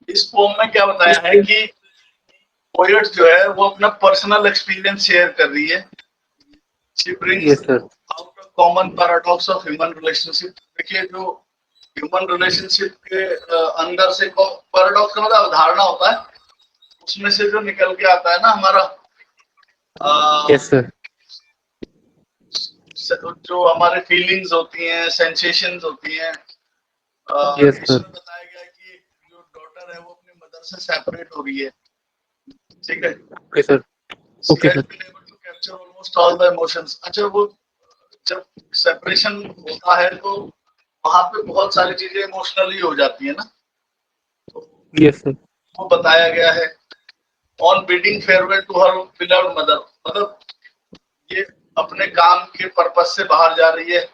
इस पोम में क्या बताया है कि पोएट जो है वो अपना पर्सनल एक्सपीरियंस शेयर कर रही है। She brings yes sir. Out a common paradox of human relationship. देखिए, जो ह्यूमन रिलेशनशिप के अंदर से पैराडॉक्स का मतलब अवधारणा होता है, उसमें से जो निकल के आता है ना हमारा यस सर। जो हमारे फीलिंग्स होती हैं, सेंसेशंस होती हैं, यस सर। इसमें बताया गया है कि जो डॉटर है वो अपनी मदर से सेपरेट हो रही है, ठीक है। Okay sir. She okay has sir. been able to capture almost all the emotions। अच्छा, वो जब सेपरेशन होता है तो वहां पे बहुत सारी चीजें इमोशनली हो जाती है ना, तो यस सर। वो बताया गया है। On bidding farewell to her beloved mother, मतलब ये अपने काम के पर्पस से बाहर जा रही है।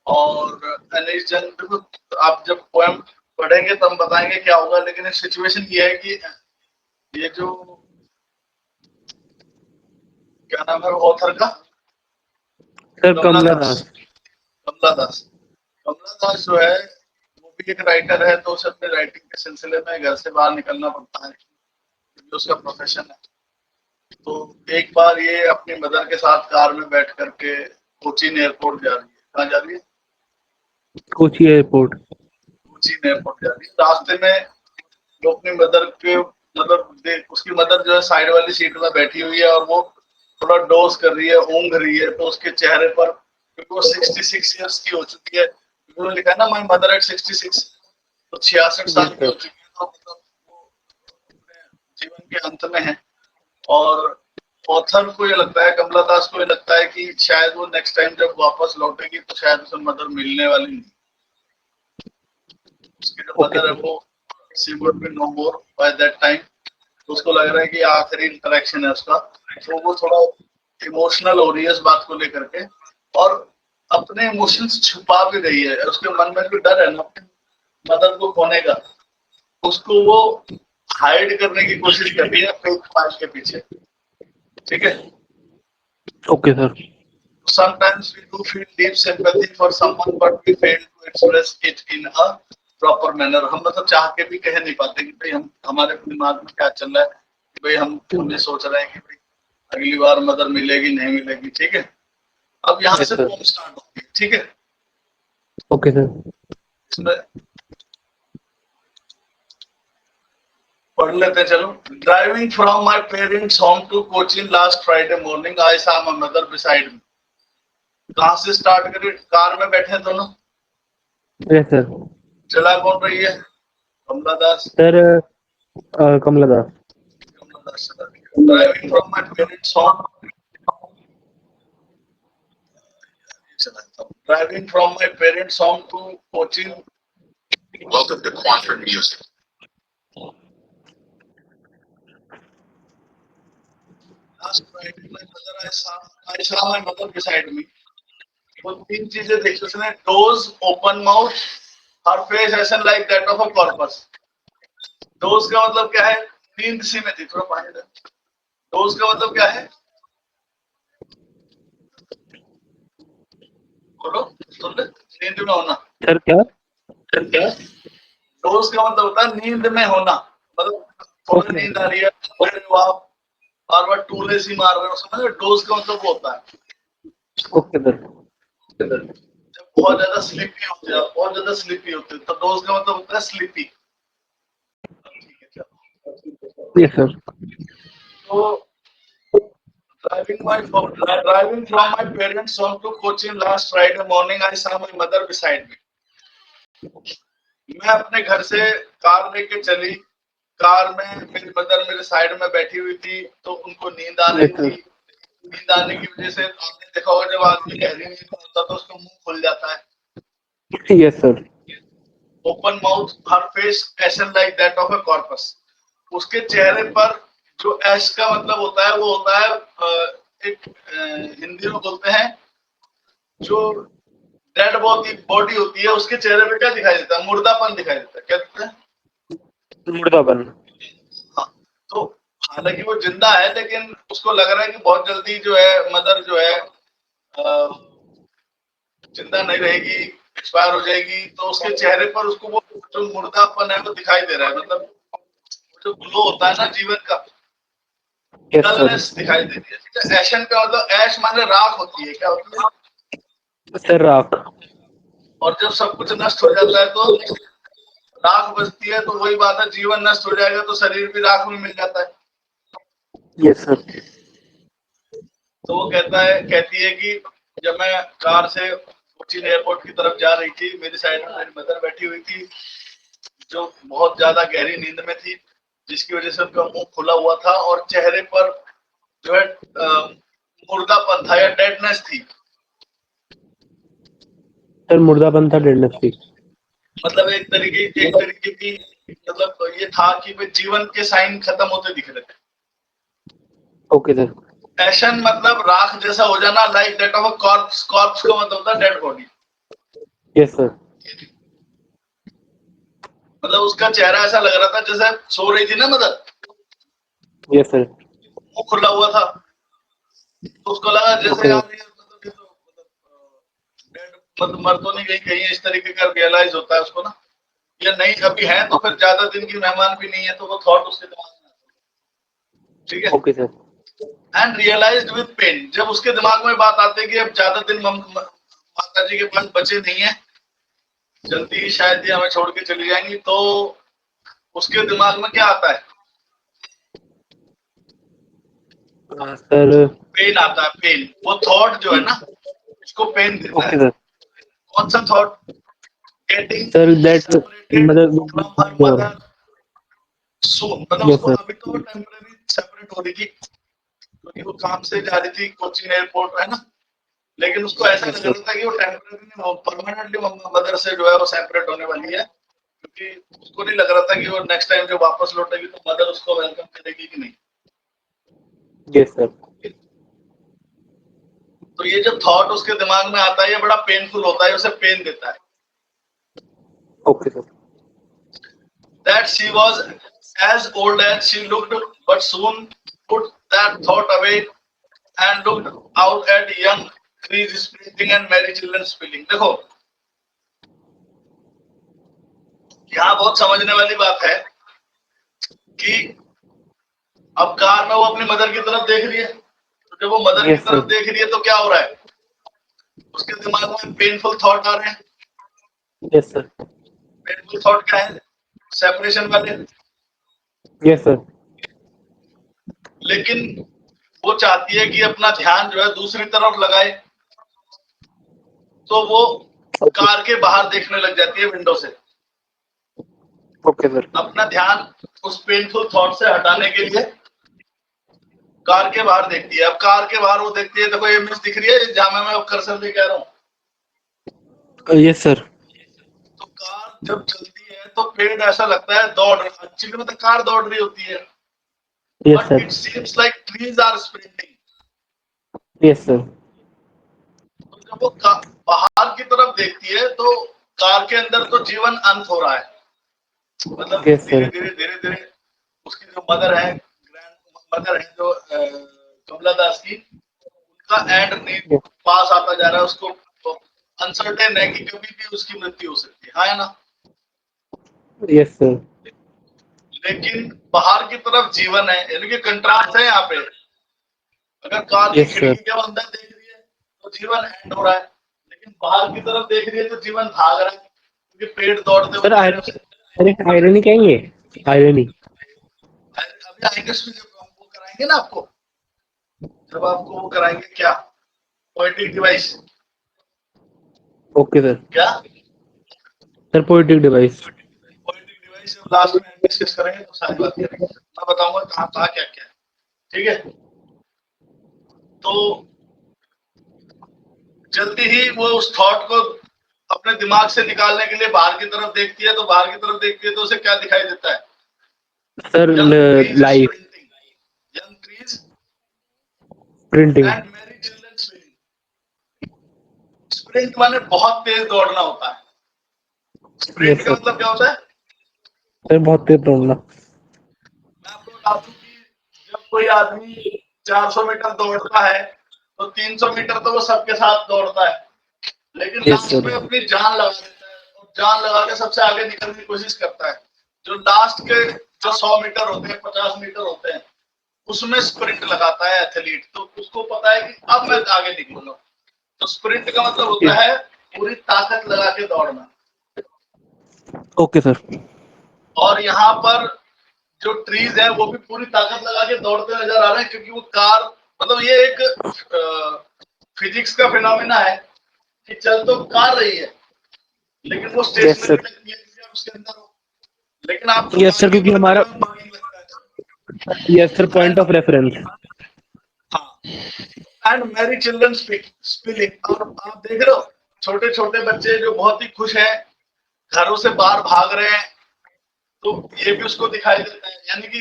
और देखो, आप जब पोएम पढ़ेंगे तो हम बताएंगे क्या होगा, लेकिन सिचुएशन ये है कि ये जो क्या नाम है ऑथर का, सर कमला कमला दास। दास। कमला दास कमला दास जो है वो भी एक राइटर है, तो उसे अपने राइटिंग के सिलसिले में घर से बाहर निकलना पड़ता है क्योंकि उसका प्रोफेशन है। तो एक बार ये अपनी मदर के साथ कार में बैठ करके कोचीन एयरपोर्ट जा रही है। कहाँ जा रही है? कोची एयरपोर्ट। कोचीन एयरपोर्ट जा रही है। रास्ते में वो अपनी मदर के मतलब उसकी मदर जो है साइड वाली सीट में बैठी हुई है और वो थोड़ा डोज कर रही है, ऊँघ रही है। तो उसके चेहरे पर, क्योंकि वो 66 ईयर्स की हो चुकी है, उन्होंने लिखा है ना माय मदर एट 66, तो 66 साल यस की हो सर। चुकी है, तो मतलब वो अपने जीवन के अंत में है। और ऑथर को ये लगता है, कमला दास को ये लगता है कि शायद वो नेक्स्ट टाइम जब वापस लौटेगी तो शायद उसे मदर मिलने वाली नहीं। उसकी जो ओके मदर है सर। वो she would be no more by that time. तो उसको लग रहा है कि आखिरी इंटरेक्शन है उसका, तो वो थोड़ा इमोशनल हो रही है इस बात को लेकर के, और अपने इमोशंस छुपा भी रही है। उसके मन में जो डर है ना अपनी मदर को खोने का, उसको वो हाइड करने की कोशिश कर रही है फेक स्माइल के पीछे, ठीक है। Okay sir. Sometimes we do feel deep sympathy for someone, but we fail to express it in a proper manner। हम मतलब चाह के भी कह नहीं पाते कि भाई हम हमारे दिमाग में क्या चल रहा है, कि भाई हम ये सोच रहे हैं कि भाई अगली बार मदर मिलेगी नहीं मिलेगी, ठीक है। अब यहाँ यस से सर। पोम स्टार्ट होती है, ठीक है। Okay sir. इसमें पढ़ लेते हैं, चलो। Driving from my parents home to Cochin last Friday morning, I saw my mother beside me. कहाँ से स्टार्ट करें? कार में बैठे दोनों। Yes sir. चला कौन रही है? कमला दास। सर कमला दास। कमला दास चला रही है। Driving from my parents home, driving from my parents home to Cochin. Welcome to Quantum Music। Last Friday my mother I saw my mother beside me। वो तीन चीजें देखी उसने, डोज, ओपन माउथ, हर फेस ऐसा like that of a corpus. Dose का मतलब क्या है? नींद सी में थी, थोड़ा पानी दे। डोज का मतलब क्या है? बोलो, सुन ले। नींद में होना। सर क्या? क्या? डोज का मतलब होता है नींद में होना, मतलब थोड़ी ओके। नींद आ रही है, फिर वो आप बार बार टूले सी मार रहे हो, समझ रहे हो? डोज का मतलब वो होता है ओके सर। जब बहुत ज्यादा स्लीपी होते हैं, बहुत ज्यादा स्लीपी होते हैं, तो डोज का मतलब होता है स्लीपी। ठीक है, चलो। Yes sir. तो driving from my parents' home to Cochin last Friday morning, I saw my mother beside me। मैं अपने घर से कार लेके चली, कार में मेरी मदर मेरे साइड में बैठी हुई थी, तो उनको नींद आ रही यस थी। सर। नींद आने की वजह से आपने देखा होगा जब आदमी गहरी नींद में होता है तो उसका मुंह खुल जाता है। Yes sir. Open mouth, her face ation like that of a corpus. उसके चेहरे पर जो एश का मतलब होता है वो होता है एक हिंदी में बोलते हैं, जो डेड बॉडी होती है उसके चेहरे पे क्या दिखाई देता है? मुर्दापन दिखाई देता है। क्या दिखता है? मुर्दापन। हाँ। तो हालांकि वो जिंदा है, लेकिन उसको लग रहा है कि बहुत जल्दी जो है मदर जो है जिंदा नहीं रहेगी, एक्सपायर हो जाएगी। तो उसके चेहरे पर उसको वो जो मुर्दापन है वो दिखाई दे रहा है, मतलब जो ग्लो होता है ना जीवन का, यस सर। डलनेस दिखाई देती है। ठीक है, एशन का मतलब ऐश माने राख होती है, क्या होती है? सर राख। और जब सब कुछ नष्ट हो जाता है तो राख बचती है, तो वही बात है, जीवन नष्ट हो जाएगा तो शरीर भी राख में मिल जाता है। Yes sir. तो वो कहती है कि जब मैं कार से कोचीन एयरपोर्ट की तरफ जा रही थी, मेरी साइड में मेरी मदर बैठी हुई थी, जो बहुत ज्यादा गहरी नींद में थी, जिसकी वजह से उनका मुंह खुला हुआ था और चेहरे पर जो है मुर्दापन था या डेडनेस थी। सर मुर्दापन था, डेडनेस थी। मतलब एक तरीके की मतलब ये था कि वे जीवन के साइन खत्म होते दिख रहे थे। Okay sir. एशन मतलब राख जैसा हो जाना, like that of a corps. Corps का मतलब होता है डेड बॉडी। Yes sir. मतलब उसका चेहरा ऐसा लग रहा था जैसे सो रही थी ना मदर, यस सर। मुंह खुला हुआ था, तो उसको लगा जैसे ओके यार ये मतलब डेड, मतलब मर तो नहीं गई कहीं, इस तरीके का रियलाइज होता है उसको ना, या नहीं अभी है तो फिर ज्यादा दिन की मेहमान भी नहीं है, तो वो थॉट उसके दिमाग में आता है। ठीक है, okay sir. And realized with pain. जब उसके दिमाग में बात आती है कि अब ज्यादा दिन माता जी के पास बचे नहीं है, जल्दी ही शायद ये हमें छोड़ के चली जाएंगी, तो उसके दिमाग में क्या आता है? सर। पेन आता है, पेन। वो थॉट जो है ना, उसको पेन देता ओके है। सर। कौन सा thought? Getting sir that separated from her मतलब मदर सून। मतलब यस उसको सर। अभी तो वो टेम्पररी सेपरेट हो रही थी, क्योंकि वो काम से जा रही थी कोचीन एयरपोर्ट, है ना, लेकिन उसको ऐसा लग रहा था कि वो टेम्पररी नहीं, परमानेंटली मदर से जो है वो सेपरेट होने वाली है, क्योंकि उसको नहीं लग रहा था कि वो नेक्स्ट टाइम जब वापस लौटेगी तो मदर उसको वेलकम करेगी कि नहीं। Yes sir. तो ये जो थॉट उसके दिमाग में आता है, ये बड़ा पेनफुल होता है, उसे पेन देता है। Okay sir. That she was as old as she looked, but soon put that thought away and looked out at young trees sprinting and merry children spilling. देखो, यहाँ बहुत समझने वाली बात है कि अब कार में वो अपनी मदर की तरफ देख रही है, तो जब वो मदर की यस तरफ सर। देख रही है तो क्या हो रहा है? उसके दिमाग में पेनफुल थॉट आ रहे हैं। Yes sir. पेनफुल थॉट क्या है? सेपरेशन वाले। Yes sir. लेकिन वो चाहती है कि अपना ध्यान जो है दूसरी तरफ लगाए, तो वो ओके। कार के बाहर देखने लग जाती है विंडो से। Okay sir. अपना ध्यान उस पेनफुल थॉट से हटाने के लिए कार के बाहर देखती है। अब कार के बाहर वो देखती है, देखो ये इमेज दिख रही है जहां मैं कर्सर ले कह रहा हूँ। Yes sir. तो कार जब चलती है तो पेड़ ऐसा लगता है दौड़ रहा है, एक्चुअली मतलब कार दौड़ रही होती है, yes but sir. It seems like trees are sprinting. Yes sir. तो जब वो बाहर की तरफ देखती है तो कार के अंदर तो जीवन अंत हो रहा है। मतलब यस धीरे सर। धीरे धीरे धीरे उसकी जो मदर है, ग्रैंड मदर है जो कमला दास की, उनका एंड नहीं पास आता जा रहा है। उसको अनसर्टेन है कि कभी भी उसकी मृत्यु हो सकती है, है ना। Yes sir. लेकिन बाहर की तरफ जीवन है, यानी कि कंट्रास्ट है यहाँ पे। अगर कार की यस सर। खिड़की के अंदर देख रही है तो जीवन एंड हो रहा है, लेकिन बाहर की तरफ देख रही है तो जीवन भाग रहा है, क्योंकि पेड़ दौड़ते हुए सर दिख रहे हैं उसे। आयरनी कहेंगे? आयरनी। अभी आएंगे उसमें, जब हम वो कराएंगे ना आपको, जब आपको वो कराएंगे क्या, पोएटिक डिवाइस। Okay sir. क्या sir poetic device. Poetic device जब लास्ट में डिस्कस करेंगे तो सारी बात करेंगे, मैं बताऊंगा कहाँ कहाँ क्या क्या है। ठीक है, तो जल्दी ही वो उस थॉट को अपने दिमाग से निकालने के लिए बाहर की तरफ देखती है, तो बाहर की तरफ देखती है तो उसे क्या दिखाई देता है? Sir young trees life sprinting, young trees printing. And Mary children swimming. Sprint माने बहुत तेज दौड़ना होता है। स्प्रिंट यस का सर। मतलब क्या होता है? सर बहुत तेज दौड़ना। मैं आपको बता दूं कि जब कोई आदमी 400 मीटर दौड़ता है तो 300 मीटर तो वो सबके साथ दौड़ता है, लेकिन यस लास्ट सर। में अपनी जान लगा देता है और जान लगा के सबसे आगे निकलने की कोशिश करता है। जो लास्ट के जो 100 मीटर होते हैं, 50 मीटर होते हैं, उसमें स्प्रिंट लगाता है एथलीट, तो उसको पता है कि अब मैं आगे निकलूंगा। तो स्प्रिंट का मतलब होता है पूरी ताकत लगा के दौड़ना। Okay sir. और यहाँ पर जो ट्रीज है वो भी पूरी ताकत लगा के दौड़ते नजर आ रहे हैं, क्योंकि वो कार, मतलब ये एक फिजिक्स का फिनोमेना है कि चल तो कार रही है लेकिन वो स्टेशनरी लगती है क्योंकि आप उसके अंदर हो। लेकिन आप जो यस सर, क्योंकि हमारा भागने लगता है। Yes sir point of reference. हाँ, एंड मैरी चिल्ड्रन स्पिलिंग। और आप देख रहे हो छोटे छोटे बच्चे जो बहुत ही खुश हैं, घरों से बाहर भाग रहे हैं, तो ये भी उसको दिखाई देता है, यानी कि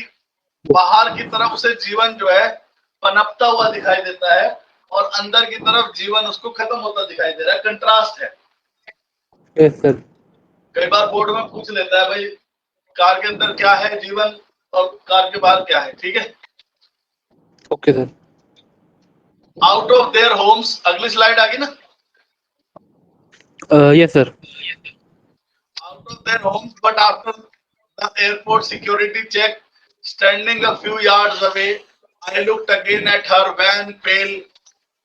बाहर की तरफ उसे जीवन जो है पनपता हुआ दिखाई देता है और अंदर की तरफ जीवन उसको खत्म होता दिखाई दे रहा है। कंट्रास्ट है। Yes sir. कई बार बोर्ड में पूछ लेता है भाई कार के अंदर क्या है जीवन और कार के बाहर क्या है, ठीक है। Okay sir. Out of their homes, अगली स्लाइड आ गई ना। Yes sir. Out of their homes, but after the airport security check, standing a few yards away, I looked again at her van, pale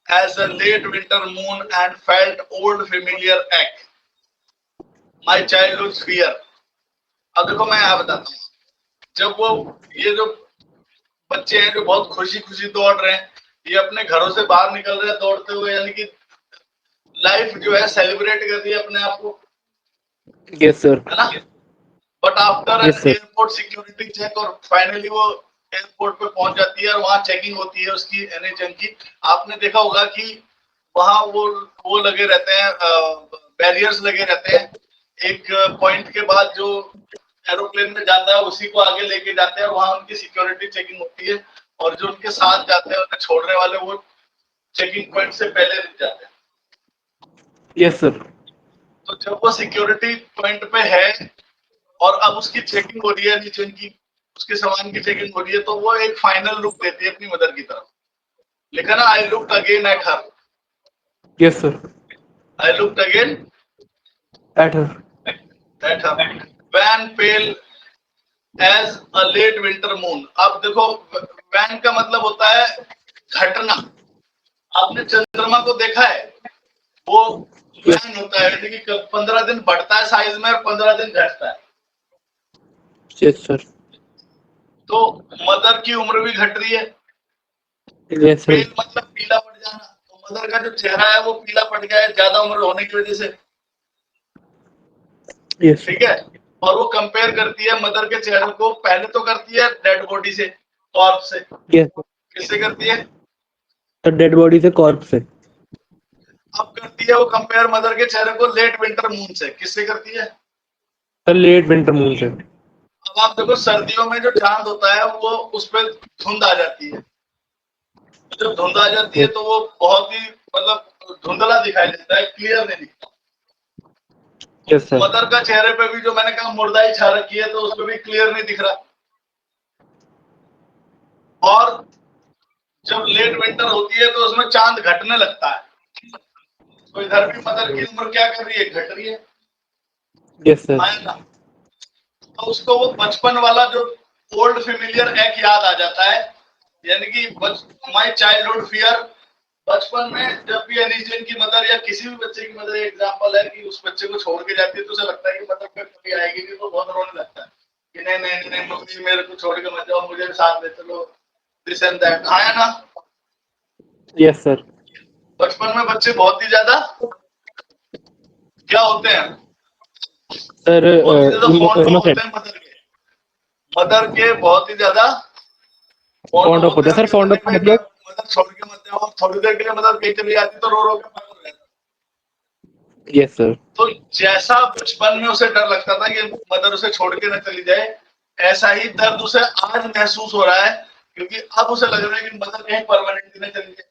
as a late winter moon, and felt old familiar ache. My childhood's fear. अब देखो मैं यहाँ बताता हूँ, जब वो ये जो बच्चे हैं जो बहुत खुशी खुशी दौड़ रहे हैं, ये अपने घरों से बाहर निकल रहे हैं दौड़ते हुए, यानी कि लाइफ जो है सेलिब्रेट कर रही है अपने आप को, यस सर। है ना। But after Yes, an sir. Airport security check, और फाइनली वो एयरपोर्ट पे पहुंच जाती है और वहां चेकिंग होती है उसकी एनएचएम की। आपने देखा होगा कि वहां वो लगे रहते हैं, बैरियर्स लगे रहते हैं। एक पॉइंट के बाद जो एरोप्लेन में जाता है उसी को आगे लेके जाते हैं और वहां उनकी सिक्योरिटी चेकिंग होती है, और जो उनके साथ जाते हैं उन्हें छोड़ने वाले वो चेकिंग पॉइंट से पहले रुक जाते हैं। Yes sir. तो जब वो सिक्योरिटी पॉइंट पे है और अब उसकी चेकिंग हो रही है, नीचे उनकी उसके सामान की चेकिंग हो रही है, तो वो एक फाइनल लुक देती है अपनी मदर की तरफ। लिखा ना, I looked again at her. Yes sir. I looked again at her. At her wan pale as a late winter moon. अब देखो, वैन का मतलब होता है घटना। आपने चंद्रमा को देखा है, वो वैन होता है, यानी कि 15 दिन बढ़ता है साइज में और 15 दिन घटता है। Yes sir. तो मदर की उम्र भी घट रही है। Yes sir. पेल मतलब पीला पड़ जाना, तो मदर का जो चेहरा है वो पीला पड़ गया है ज्यादा उम्र होने की वजह से, यस। ठीक है। और वो कंपेयर करती है मदर के चेहरे को, पहले तो करती है डेड बॉडी से, कॉर्प से। यस। किससे करती है? तो डेड बॉडी से कॉर्प से। अब करती है वो कंपेयर मदर के चेहरे को लेट विंटर मून से। किससे करती है? सर लेट विंटर मून से। अब आप देखो सर्दियों में जो चांद होता है वो उस पर धुंध आ जाती है। जब धुंध आ जाती है तो वो बहुत ही मतलब धुंधला दिखाई देता है, क्लियर नहीं दिखता। Yes sir. मदर का चेहरे पे भी जो मैंने कहा मुर्दाई छा रखी है, तो उस पर भी क्लियर नहीं दिख रहा। और जब लेट विंटर होती है तो उसमें चांद घटने लगता है, तो इधर भी मदर की उम्र क्या कर रही है? घट रही है। Yes sir. आया ना? तो उसको वो बचपन वाला जो ओल्ड फेमिलियर एक याद आ जाता है, यानी कि माय चाइल्डहुड फियर। बचपन में जब भी एनीजन की मदर या किसी भी बच्चे की मदर, एग्जांपल है कि उस बच्चे को छोड़ के जाती है तो उसे लगता है कि मदर पे कभी आएगी नहीं, तो बहुत रोने लगता है कि नहीं नहीं नहीं मम्मी मेरे को छोड़ के मत जाओ, मुझे भी साथ ले चलो, दिस एंड दैट। आया ना? Yes sir. बचपन में बच्चे बहुत ही ज्यादा क्या होते हैं? सर बहुत ही ज्यादा फॉन्ड इनोसेंट। होते हैं मदर के बहुत ही ज्यादा फॉन्ड ऑफ होता है सर। कि फॉन्ड नहीं ऑफ भाई मतलब मदर छोड़ के मत जाओ। थोड़ी देर के लिए मदर कहीं चली जाती तो रो रो के पागल हो जाता। Yes sir. तो जैसा बचपन में उसे डर लगता था कि मदर उसे छोड़ के न चली जाए, ऐसा ही दर्द उसे आज महसूस हो रहा है, क्योंकि अब उसे लग रहा है कि मदर कहीं परमानेंटली न चली जाए।